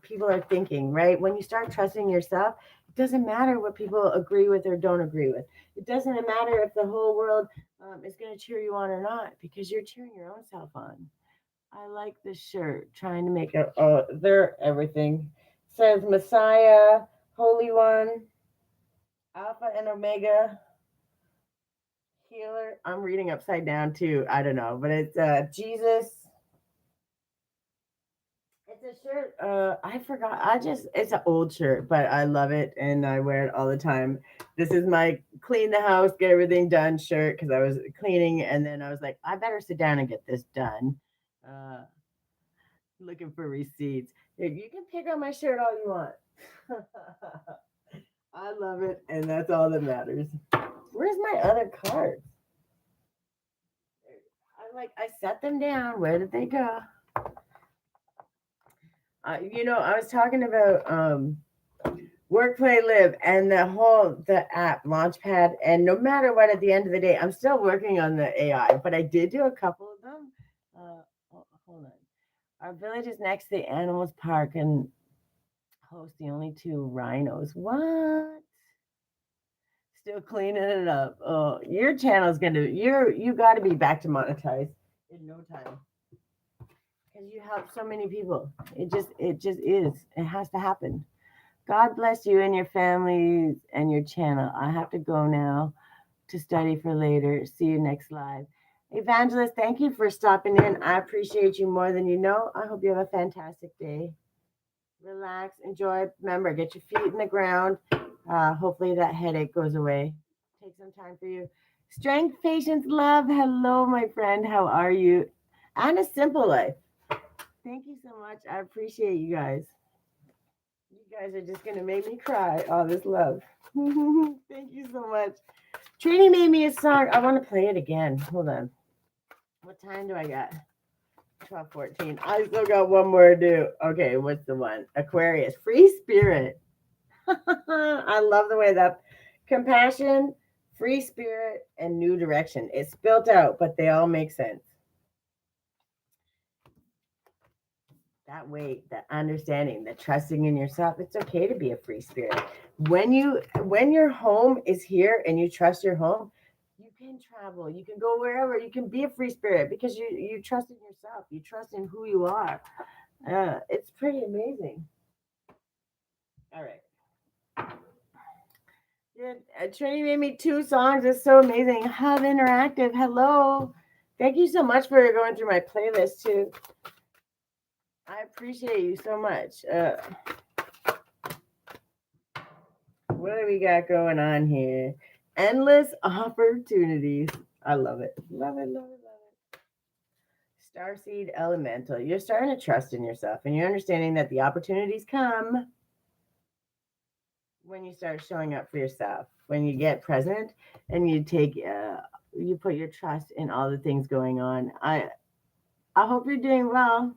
people are thinking, right? When you start trusting yourself, it doesn't matter what people agree with or don't agree with. It doesn't matter if the whole world is going to cheer you on or not, because you're cheering your own self on. I like this shirt, trying to make it. Oh, they're everything. Says Messiah, Holy One, Alpha and Omega, Healer. I'm reading upside down too. I don't know, but it's Jesus. It's a shirt. I forgot. It's an old shirt, but I love it and I wear it all the time. This is my clean the house, get everything done shirt because I was cleaning and then I was like, I better sit down and get this done. Uh, Looking for receipts. You can pick on my shirt all you want. I love it, and that's all that matters. Where's my other cards? I set them down. Where did they go? I was talking about work, play, live, and the app Launchpad. And no matter what, at the end of the day, I'm still working on the AI, but I did do a couple of them. Hold on. Our village is next to the animals park and hosts the only two rhinos. What? Still cleaning it up. Oh, your channel's you got to be back to monetize in no time because you help so many people. It just is. It has to happen. God bless you and your families and your channel. I have to go now to study for later. See you next live. Evangelist, thank you for stopping in. I appreciate you more than you know. I hope you have a fantastic day. Relax, enjoy. Remember, get your feet in the ground. Hopefully that headache goes away. Take some time for you. Strength, patience, love. Hello, my friend. How are you? And a simple life. Thank you so much. I appreciate you guys. You guys are just going to make me cry. All this love. Thank you so much. Trini made me a song. I want to play it again. Hold on. What time do I got? 12:14. I still got one more to do. Okay, what's the one? Aquarius. Free spirit. I love the way that compassion, free spirit, and new direction. It's built out, but they all make sense. That weight, that understanding, the trusting in yourself. It's okay to be a free spirit. When your home is here and you trust your home, you can travel, you can go wherever, you can be a free spirit because you trust in yourself, you trust in who you are. It's pretty amazing. All right. Yeah, Trini made me two songs. It's so amazing. Hub Interactive. Hello. Thank you so much for going through my playlist too. I appreciate you so much. What do we got going on here? Endless opportunities. I love it. Love it, love it, love it. Starseed Elemental. You're starting to trust in yourself and you're understanding that the opportunities come when you start showing up for yourself, when you get present and you put your trust in all the things going on. I hope you're doing well.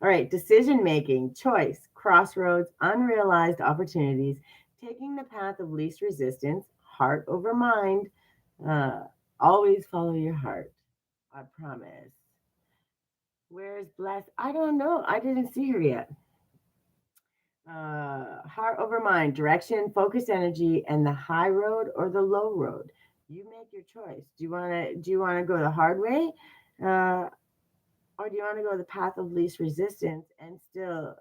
All right, decision making, choice, crossroads, unrealized opportunities, taking the path of least resistance, heart over mind. Uh, Always follow your heart. I promise. Where's Bless? I don't know. I didn't see her yet. Heart over mind, direction, focus energy, and the high road or the low road. You make your choice. Do you wanna go the hard way? Uh, or do you want to go the path of least resistance and still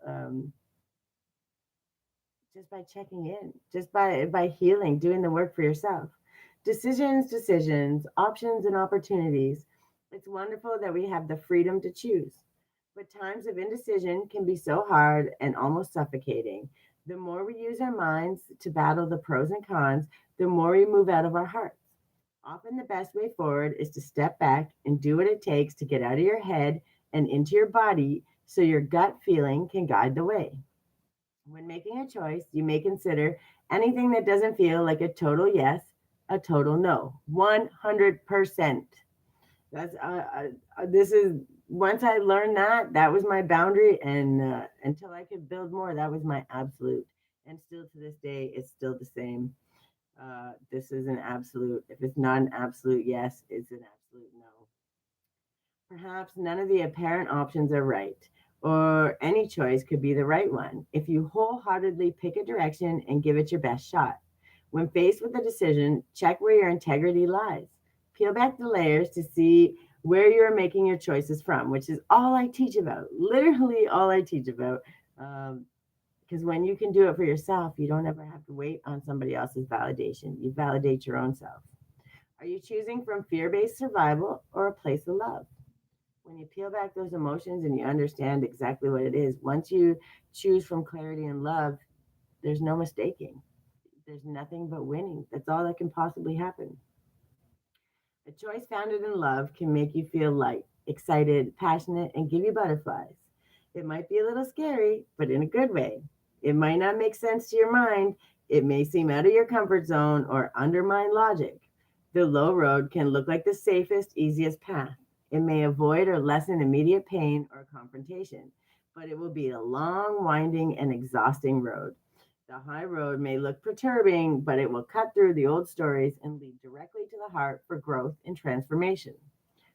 just by checking in, just by healing, doing the work for yourself? Decisions, options, and opportunities. It's wonderful that we have the freedom to choose, but times of indecision can be so hard and almost suffocating. The more we use our minds to battle the pros and cons, the more we move out of our hearts. Often the best way forward is to step back and do what it takes to get out of your head and into your body so your gut feeling can guide the way. When making a choice, you may consider anything that doesn't feel like a total yes, a total no. 100%. That's this is once I learned that, that was my boundary, and until I could build more, that was my absolute. And still to this day, it's still the same. This is an absolute. If it's not an absolute yes, it's an absolute no. Perhaps none of the apparent options are right, or any choice could be the right one if you wholeheartedly pick a direction and give it your best shot. When faced with a decision, check where your integrity lies. Peel back the layers to see where you're making your choices from, which is all I teach about, literally all I teach about. Because when you can do it for yourself, you don't ever have to wait on somebody else's validation. You validate your own self. Are you choosing from fear based survival or a place of love? When you peel back those emotions and you understand exactly what it is, once you choose from clarity and love, there's no mistaking. There's nothing but winning. That's all that can possibly happen. A choice founded in love can make you feel light, excited, passionate, and give you butterflies. It might be a little scary, but in a good way. It might not make sense to your mind. It may seem out of your comfort zone or undermine logic. The low road can look like the safest, easiest path. It may avoid or lessen immediate pain or confrontation, but it will be a long, winding, and exhausting road. The high road may look perturbing, but it will cut through the old stories and lead directly to the heart for growth and transformation.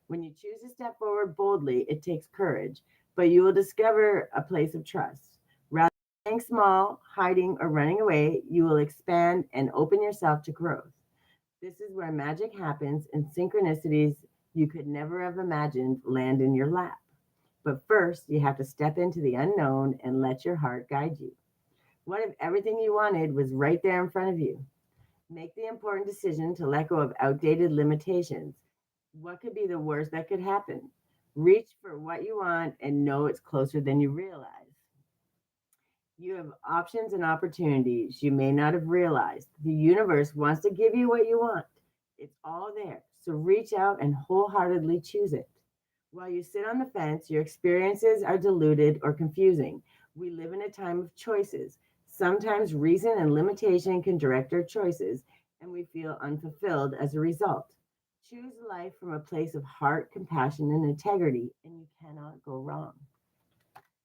When you choose to step forward boldly, it takes courage, but you will discover a place of trust. Rather than staying small, hiding, or running away, you will expand and open yourself to growth. This is where magic happens and synchronicities you could never have imagined land in your lap. But first, you have to step into the unknown and let your heart guide you. What if everything you wanted was right there in front of you? Make the important decision to let go of outdated limitations. What could be the worst that could happen? Reach for what you want and know it's closer than you realize. You have options and opportunities you may not have realized. The universe wants to give you what you want. It's all there. So reach out and wholeheartedly choose it. While you sit on the fence, your experiences are diluted or confusing. We live in a time of choices. Sometimes reason and limitation can direct our choices, and we feel unfulfilled as a result. Choose life from a place of heart, compassion, and integrity, and you cannot go wrong.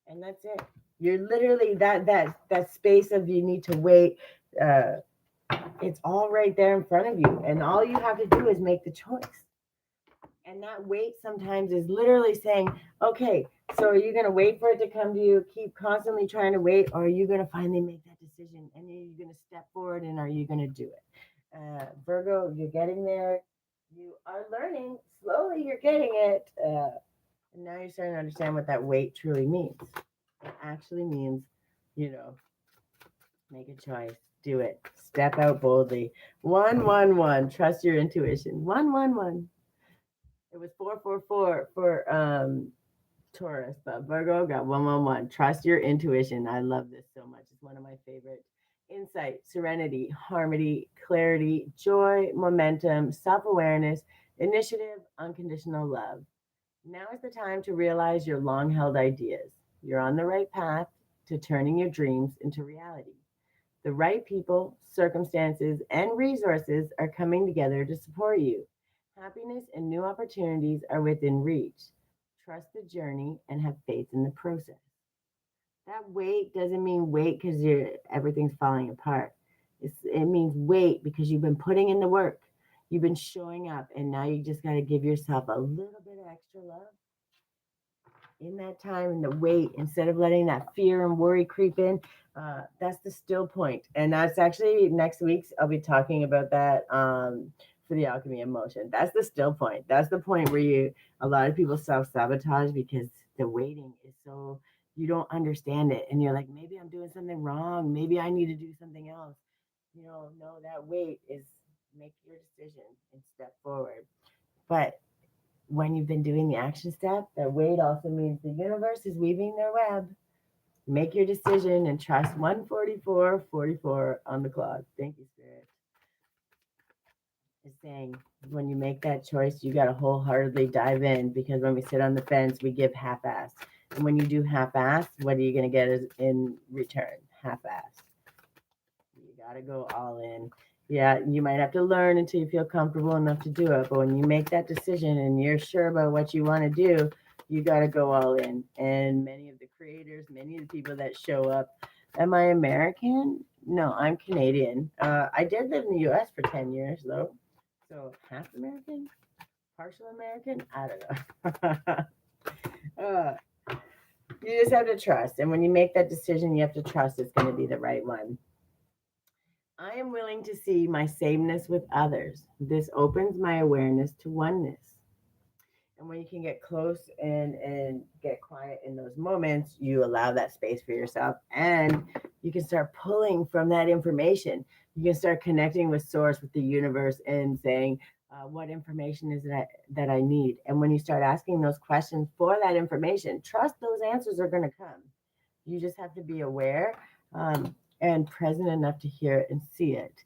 And that's it. You're literally that space of you need to wait. Uh, it's all right there in front of you, and all you have to do is make the choice. And that wait sometimes is literally saying, okay, so are you going to wait for it to come to you, keep constantly trying to wait, or are you going to finally make that decision and are you going to step forward and are you going to do it? Virgo, you're getting there. You are learning slowly. You're getting it. And now you're starting to understand what that wait truly means. It actually means, you know, make a choice, do it, step out boldly. 111, trust your intuition. 111. It was 444 for Taurus, but Virgo got 111. Trust your intuition. I love this so much. It's one of my favorite. Insight, serenity, harmony, clarity, joy, momentum, self awareness, initiative, unconditional love. Now is the time to realize your long held ideas. You're on the right path to turning your dreams into reality. The right people, circumstances, and resources are coming together to support you. Happiness and new opportunities are within reach. Trust the journey and have faith in the process. That wait doesn't mean wait because you're everything's falling apart. It means wait because you've been putting in the work. You've been showing up, and now you just got to give yourself a little bit of extra love in that time and the wait instead of letting that fear and worry creep in. That's the still point, and that's actually next week's I'll be talking about that for the alchemy of motion. That's the still point. That's the point where you a lot of people self-sabotage because the waiting is so you don't understand it and you're like, maybe I'm doing something wrong, maybe I need to do something else. No, that wait is make your decision and step forward. But when you've been doing the action step, that wait also means the universe is weaving their web. Make your decision and trust 144:44 on the clock. Thank you, Spirit. Is saying when you make that choice, you got to wholeheartedly dive in because when we sit on the fence, we give half ass. And when you do half ass, what are you going to get in return? half-assed. You got to go all in. Yeah, you might have to learn until you feel comfortable enough to do it. But when you make that decision and you're sure about what you want to do, you got to go all in. And many of the creators, many of the people that show up, am I American? No, I'm Canadian. I did live in the US for 10 years, though. So half American, partial American, I don't know. uh, you just have to trust. And when you make that decision, you have to trust it's going to be the right one. I am willing to see my sameness with others. This opens my awareness to oneness. And when you can get close and get quiet in those moments, you allow that space for yourself and you can start pulling from that information. You can start connecting with source, with the universe, and saying, what information is that I need? And when you start asking those questions for that information, trust those answers are going to come. You just have to be aware and present enough to hear it and see it.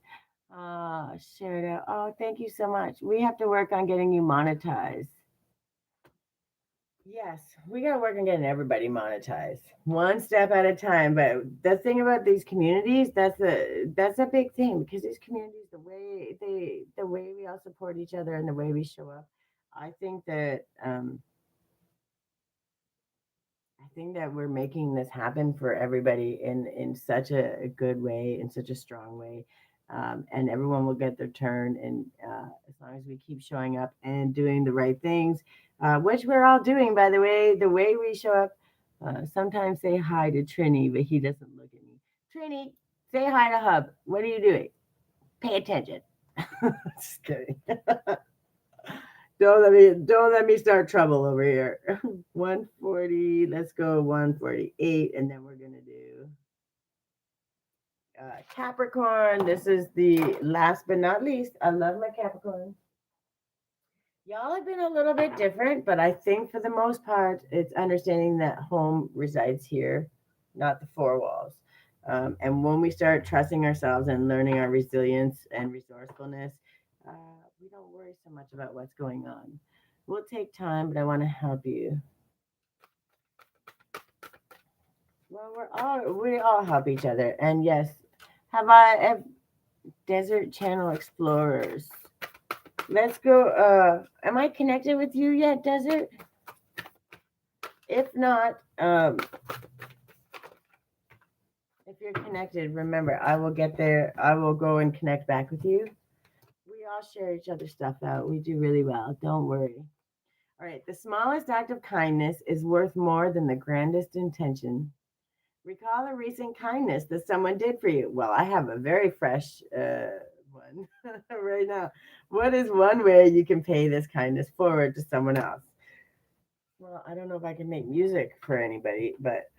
Share it out. Oh, thank you so much. We have to work on getting you monetized. Yes, we got to work on getting everybody monetized, one step at a time. But the thing about these communities, that's a big thing because these communities, the way we all support each other and the way we show up, I think that we're making this happen for everybody in such a good way, in such a strong way. And everyone will get their turn. And as long as we keep showing up and doing the right things, which we're all doing, by the way we show up, sometimes say hi to Trini, but he doesn't look at me. Trini, say hi to Hub. What are you doing? Pay attention. Just kidding. Don't let me start trouble over here. 140. Let's go 148, and then we're gonna do Capricorn. This is the last but not least. I love my Capricorn. Y'all have been a little bit different, but I think for the most part, it's understanding that home resides here, not the four walls. And when we start trusting ourselves and learning our resilience and resourcefulness, uh, we don't worry so much about what's going on. We'll take time, but I want to help you. Well, we all help each other, and yes, Desert Channel Explorers. Let's go. Am I connected with you yet, Desert? If not, if you're connected, remember, I will get there. I will go and connect back with you. We all share each other's stuff out. We do really well. Don't worry. All right. The smallest act of kindness is worth more than the grandest intention. Recall a recent kindness that someone did for you. Well, I have a very fresh one right now. What is one way you can pay this kindness forward to someone else? Well, I don't know if I can make music for anybody, but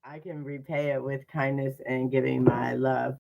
I can repay it with kindness and giving my love.